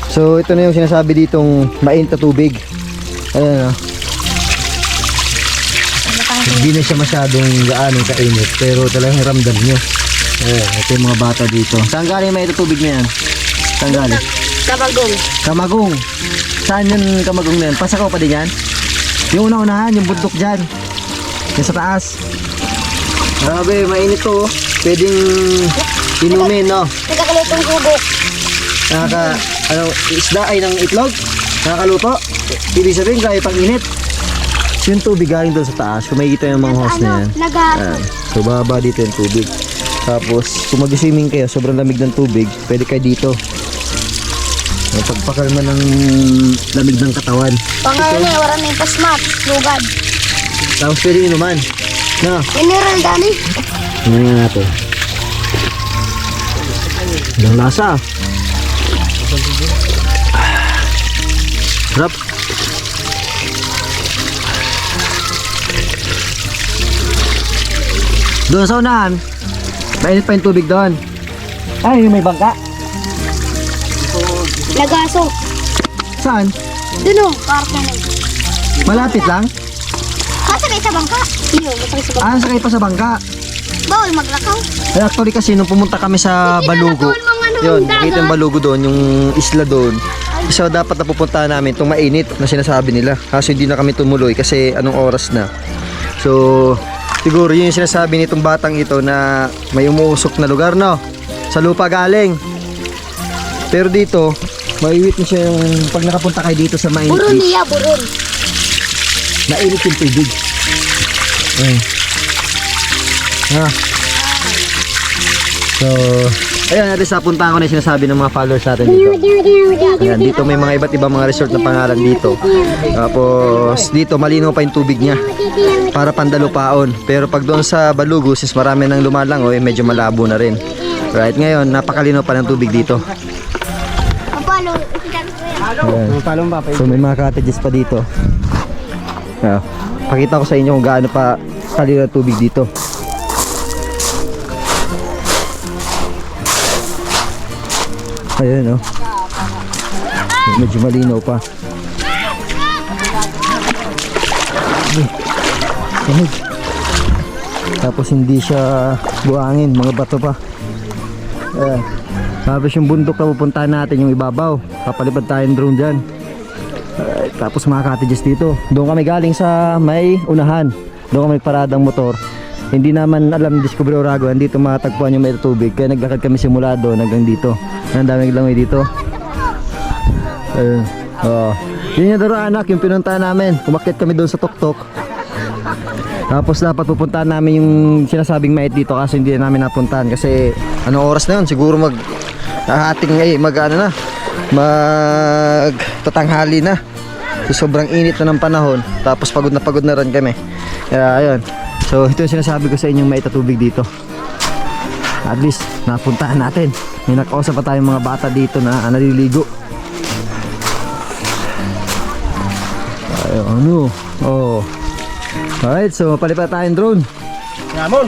So ito na yung sinasabi ditong mainit na tubig. Ayan, hindi na siya masyadong gaano kainit, pero talagang ramdam nyo. Ayan, ito yung mga bata dito. Saan galing mainit na tubig na yan? Saan galing? Kamagong. Kamagong. Saan yung Kamagong na yan? Pasakaw pa din yan? Yung una-unahan, yung bundok dyan. Yung sa taas. Grabe, mainit to. Pwedeng inumin, no? Nagkakalutong kubo. Isda ay ng itlog. Nakakaluto. Ibig sabihin, kaya pang init. So yung tubig galing doon sa taas. Kung makikita yung mga hose na yan. So baba dito yung tubig. Tapos, kung mag-swimming kayo, sobrang lamig ng tubig, pwede kayo dito. Pagpakalma ng lamig ng katawan. Pangalan niya, wala na yung pasmat. Lugad. Tapos pwede inuman. No? Mineral dali. Tingnan natin. Ang lasa. Sarap. Doon sa unahan, mainit pa yung tubig doon. Ay, yung may bangka. Lagaso. Saan? Doon o, karta na. Malapit lang? Masakay sa bangka. Iyo, masakay sa bangka. Ah, sakay pa sa bangka. Bawal maglakaw. Ay, actually kasi nung pumunta kami sa Balugo, yun, nakita yung Balugo doon, yung isla doon. So dapat na pupuntahan namin itong mainit na sinasabi nila. Kaso hindi na kami tumuloy kasi anong oras na. So siguro yun yung sinasabi nitong batang ito na may umuusok na lugar, no? Sa lupa galing. Pero dito, maiwit mo siya yung pag nakapunta kayo dito sa mainit. Buron niya, buron. Mainit yung tubig. So, ayun, at least napuntahan ko na yung sinasabi ng mga followers natin dito. Ayan, dito may mga iba't ibang mga resort na pangalan dito. Tapos dito malinaw pa yung tubig niya para pandalupaon. Pero pag doon sa Balugo, since marami nang lumalangoy, medyo malabo na rin. Right, ngayon napakalinaw pa ng tubig dito. Papalo. Ayan. So may mga cottages pa dito. Pakita ko sa inyo kung gaano pa kalinaw ang tubig dito. Ayan, medyo malinaw pa. Tapos hindi siya buhangin, mga bato pa. Ayan. Tapos yung bundok na pupuntahan natin, yung ibabaw, papalipad tayong drone dyan. Tapos mga cottages dito. Doon kami galing sa may unahan. Doon kami paradang motor. Hindi naman alam Discovery Oragon, dito matagpuan yung may tubig. Kaya naglakad kami simula doon hanggang dito. Ang daming langoy dito. Ayun. Yun yung daro anak, yung pinuntahan namin. Umakyat kami doon sa tuktok. Tapos dapat pupuntahan namin yung sinasabing mait dito kasi hindi namin napuntahan. Kasi anong oras na yun? Siguro mag tatanghali na. So, sobrang init na ng panahon. Tapos pagod na rin kami. Kaya ayun. So ito yung sinasabi ko sa inyong mait na tubig dito. At least napuntahan natin. May nakausap pa tayong mga bata dito na naliligo. Alright, so palipat tayong drone. Ramon.